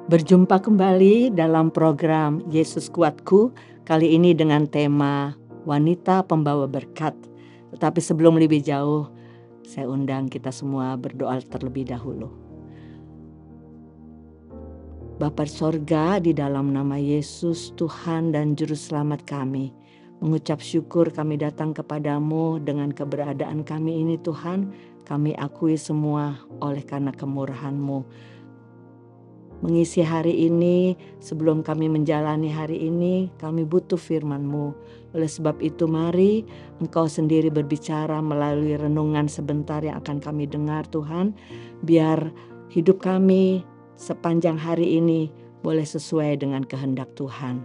Berjumpa kembali dalam program Yesus Kuatku, kali ini dengan tema Wanita Pembawa Berkat. Tetapi sebelum lebih jauh, saya undang kita semua berdoa terlebih dahulu. Bapa sorga, di dalam nama Yesus, Tuhan dan Juru Selamat kami, mengucap syukur kami datang kepadamu dengan keberadaan kami ini Tuhan. Kami akui semua oleh karena kemurahan-Mu. Mengisi hari ini, sebelum kami menjalani hari ini, kami butuh firman-Mu. Oleh sebab itu mari Engkau sendiri berbicara melalui renungan sebentar yang akan kami dengar Tuhan. Biar hidup kami sepanjang hari ini boleh sesuai dengan kehendak Tuhan.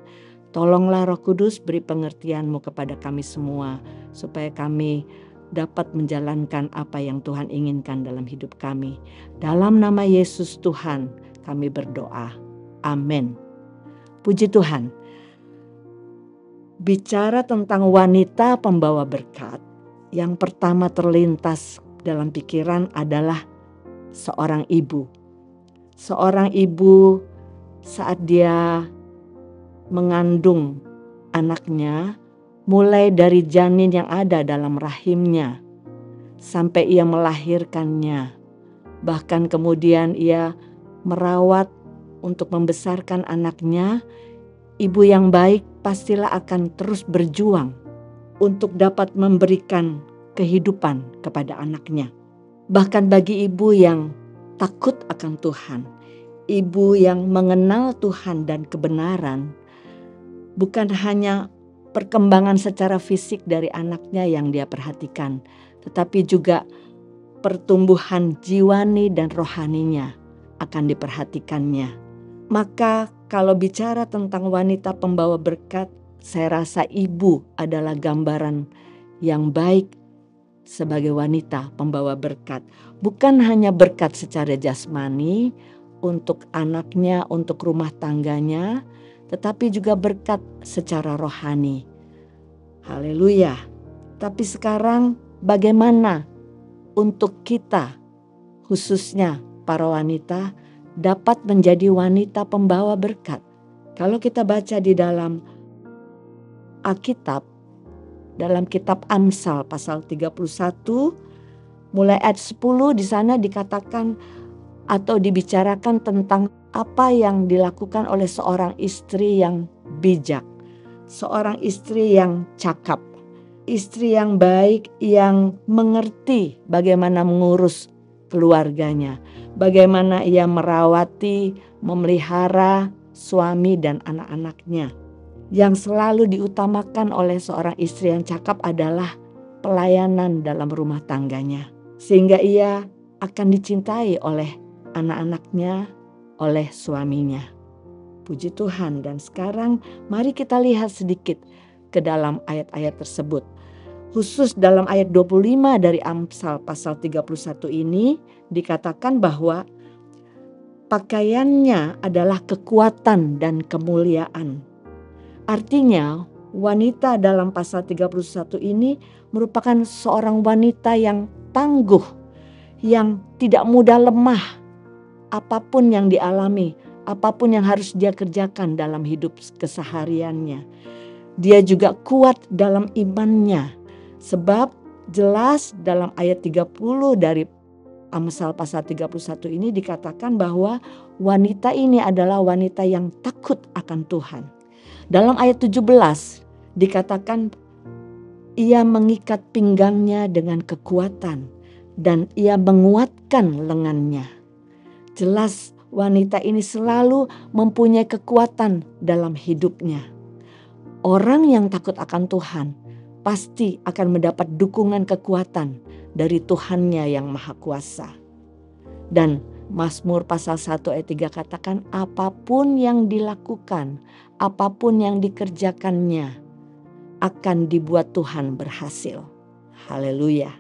Tolonglah Roh Kudus, beri pengertian-Mu kepada kami semua, supaya kami dapat menjalankan apa yang Tuhan inginkan dalam hidup kami. Dalam nama Yesus Tuhan, kami berdoa. Amin. Puji Tuhan. Bicara tentang wanita pembawa berkat, yang pertama terlintas dalam pikiran adalah seorang ibu. Seorang ibu saat dia mengandung anaknya, mulai dari janin yang ada dalam rahimnya sampai ia melahirkannya. Bahkan kemudian ia merawat untuk membesarkan anaknya. Ibu yang baik pastilah akan terus berjuang untuk dapat memberikan kehidupan kepada anaknya. Bahkan bagi ibu yang takut akan Tuhan, ibu yang mengenal Tuhan dan kebenaran, bukan hanya perkembangan secara fisik dari anaknya yang dia perhatikan, tetapi juga pertumbuhan jiwani dan rohaninya akan diperhatikannya. Maka kalau bicara tentang wanita pembawa berkat, saya rasa ibu adalah gambaran yang baik sebagai wanita pembawa berkat. Bukan hanya berkat secara jasmani untuk anaknya, untuk rumah tangganya, tetapi juga berkat secara rohani. Haleluya. Tapi sekarang bagaimana untuk kita, khususnya para wanita, dapat menjadi wanita pembawa berkat? Kalau kita baca di dalam Alkitab, dalam kitab Amsal pasal 31, mulai ayat 10, di sana dikatakan atau dibicarakan tentang apa yang dilakukan oleh seorang istri yang bijak, seorang istri yang cakap, istri yang baik yang mengerti bagaimana mengurus keluarganya, bagaimana ia merawati, memelihara suami dan anak-anaknya. Yang selalu diutamakan oleh seorang istri yang cakap adalah pelayanan dalam rumah tangganya, sehingga ia akan dicintai oleh anak-anaknya, oleh suaminya. Puji Tuhan. Dan sekarang mari kita lihat sedikit ke dalam ayat-ayat tersebut. Khusus dalam ayat 25 dari Amsal pasal 31 ini dikatakan bahwa pakaiannya adalah kekuatan dan kemuliaan. Artinya wanita dalam pasal 31 ini merupakan seorang wanita yang tangguh, yang tidak mudah lemah apapun yang dialami, apapun yang harus dia kerjakan dalam hidup kesehariannya. Dia juga kuat dalam imannya. Sebab jelas dalam ayat 30 dari Amsal pasal 31 ini dikatakan bahwa wanita ini adalah wanita yang takut akan Tuhan. Dalam ayat 17 dikatakan ia mengikat pinggangnya dengan kekuatan dan ia menguatkan lengannya. Jelas wanita ini selalu mempunyai kekuatan dalam hidupnya. Orang yang takut akan Tuhan pasti akan mendapat dukungan kekuatan dari Tuhannya yang Maha Kuasa. Dan Mazmur pasal 1 ayat 3 katakan apapun yang dilakukan, apapun yang dikerjakannya akan dibuat Tuhan berhasil. Haleluya.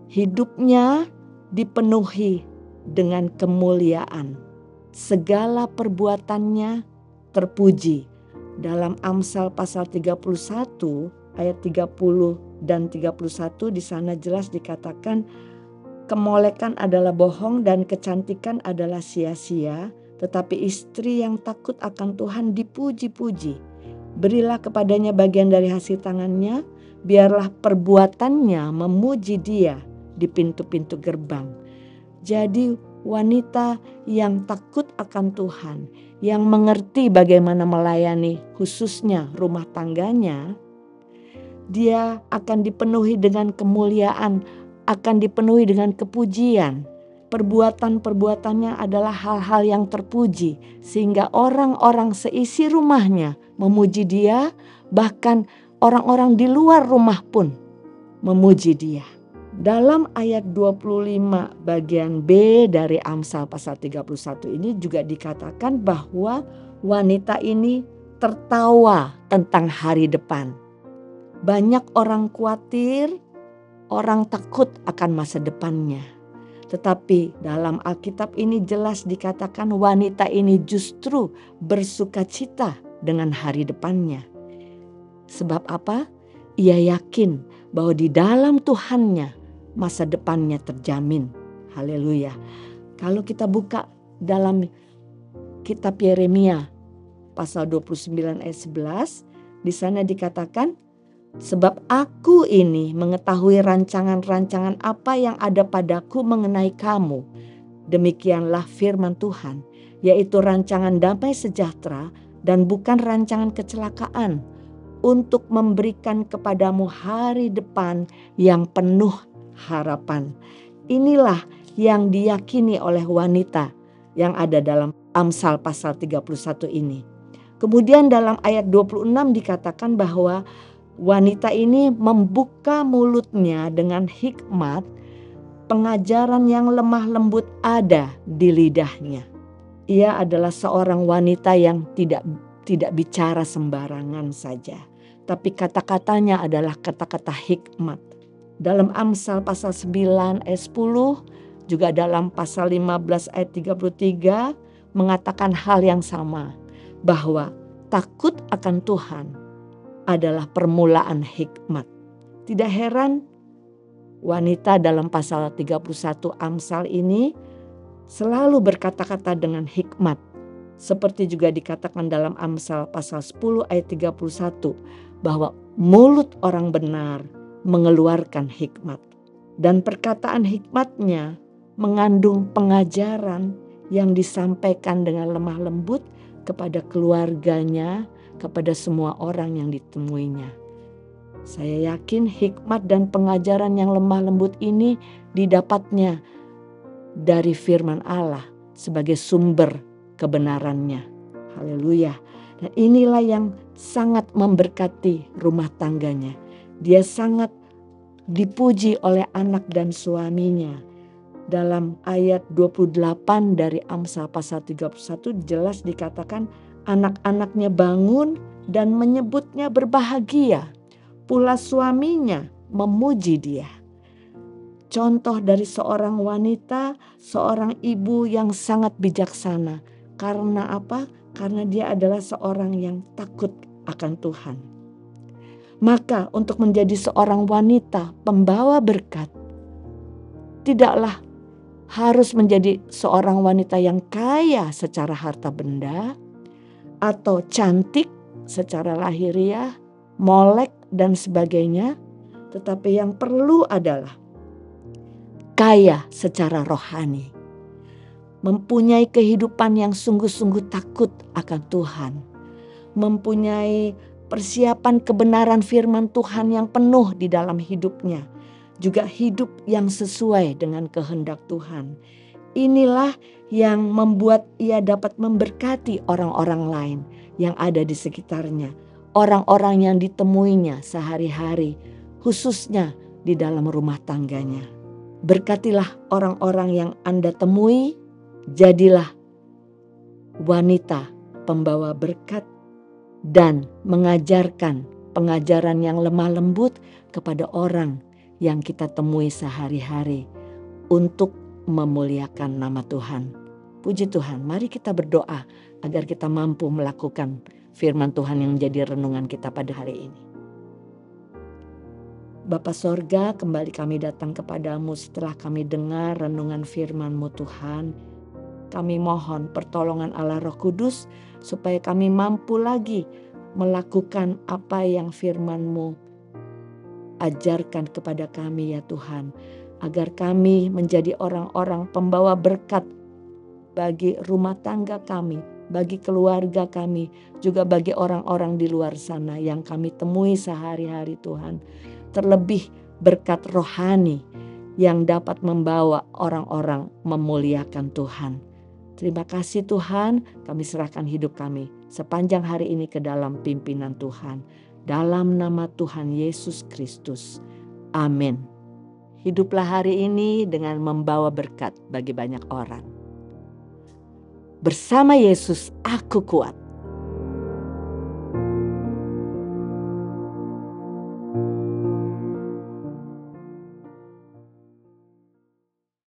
Hidupnya dipenuhi dengan kemuliaan. Segala perbuatannya terpuji. Dalam Amsal pasal 31 ayat 30 dan 31 di sana jelas dikatakan kemolekan adalah bohong dan kecantikan adalah sia-sia, Tetapi istri yang takut akan Tuhan dipuji-puji. Berilah kepadanya bagian dari hasil tangannya, biarlah perbuatannya memuji Dia di pintu-pintu gerbang. Jadi wanita yang takut akan Tuhan, yang mengerti bagaimana melayani khususnya rumah tangganya, dia akan dipenuhi dengan kemuliaan, akan dipenuhi dengan kepujian. Perbuatan-perbuatannya adalah hal-hal yang terpuji, sehingga orang-orang seisi rumahnya memuji dia, bahkan orang-orang di luar rumah pun memuji dia. Dalam ayat 25 bagian B dari Amsal pasal 31 ini juga dikatakan bahwa wanita ini tertawa tentang hari depan. Banyak orang khawatir, orang takut akan masa depannya. Tetapi dalam Alkitab ini jelas dikatakan wanita ini justru bersukacita dengan hari depannya. Sebab apa? Ia yakin bahwa di dalam Tuhannya masa depannya terjamin. Haleluya. Kalau kita buka dalam kitab Yeremia pasal 29 ayat 11, di sana dikatakan, sebab aku ini mengetahui rancangan-rancangan apa yang ada padaku mengenai kamu. Demikianlah firman Tuhan, yaitu rancangan damai sejahtera dan bukan rancangan kecelakaan, untuk memberikan kepadamu hari depan yang penuh harapan. Inilah yang diyakini oleh wanita yang ada dalam Amsal pasal 31 ini. Kemudian dalam ayat 26 dikatakan bahwa wanita ini membuka mulutnya dengan hikmat, pengajaran yang lemah lembut ada di lidahnya. Ia adalah seorang wanita yang tidak bicara sembarangan saja, tapi kata-katanya adalah kata-kata hikmat. Dalam Amsal pasal 9 ayat 10, juga dalam pasal 15 ayat 33 mengatakan hal yang sama, bahwa takut akan Tuhan adalah permulaan hikmat. Tidak heran wanita dalam pasal 31 Amsal ini selalu berkata-kata dengan hikmat. Seperti juga dikatakan dalam Amsal pasal 10 ayat 31 bahwa mulut orang benar mengeluarkan hikmat. Dan perkataan hikmatnya mengandung pengajaran yang disampaikan dengan lemah lembut kepada keluarganya, kepada semua orang yang ditemuinya. Saya yakin hikmat dan pengajaran yang lemah lembut ini didapatnya dari firman Allah sebagai sumber kebenarannya. Haleluya. Dan inilah yang sangat memberkati rumah tangganya. Dia sangat dipuji oleh anak dan suaminya. Dalam ayat 28 dari Amsal pasal 31 jelas dikatakan anak-anaknya bangun dan menyebutnya berbahagia. Pula suaminya memuji dia. Contoh dari seorang wanita, seorang ibu yang sangat bijaksana. Karena apa? Karena dia adalah seorang yang takut akan Tuhan. Maka untuk menjadi seorang wanita pembawa berkat, tidaklah harus menjadi seorang wanita yang kaya secara harta benda atau cantik secara lahiriah, molek dan sebagainya. Tetapi yang perlu adalah kaya secara rohani. Mempunyai kehidupan yang sungguh-sungguh takut akan Tuhan. Mempunyai persiapan kebenaran firman Tuhan yang penuh di dalam hidupnya. Juga hidup yang sesuai dengan kehendak Tuhan. Inilah yang membuat ia dapat memberkati orang-orang lain yang ada di sekitarnya. Orang-orang yang ditemuinya sehari-hari, khususnya di dalam rumah tangganya. Berkatilah orang-orang yang Anda temui, jadilah wanita pembawa berkat dan mengajarkan pengajaran yang lemah lembut kepada orang yang kita temui sehari-hari untuk memuliakan nama Tuhan. Puji Tuhan, mari kita berdoa agar kita mampu melakukan firman Tuhan yang menjadi renungan kita pada hari ini. Bapa Sorga, kembali kami datang kepadamu setelah kami dengar renungan firman-Mu Tuhan. Kami mohon pertolongan Allah Roh Kudus supaya kami mampu lagi melakukan apa yang firman-Mu ajarkan kepada kami ya Tuhan. Agar kami menjadi orang-orang pembawa berkat bagi rumah tangga kami, bagi keluarga kami, juga bagi orang-orang di luar sana yang kami temui sehari-hari Tuhan. Terlebih berkat rohani yang dapat membawa orang-orang memuliakan Tuhan. Terima kasih Tuhan, kami serahkan hidup kami sepanjang hari ini ke dalam pimpinan Tuhan. Dalam nama Tuhan Yesus Kristus. Amin. Hiduplah hari ini dengan membawa berkat bagi banyak orang. Bersama Yesus aku kuat.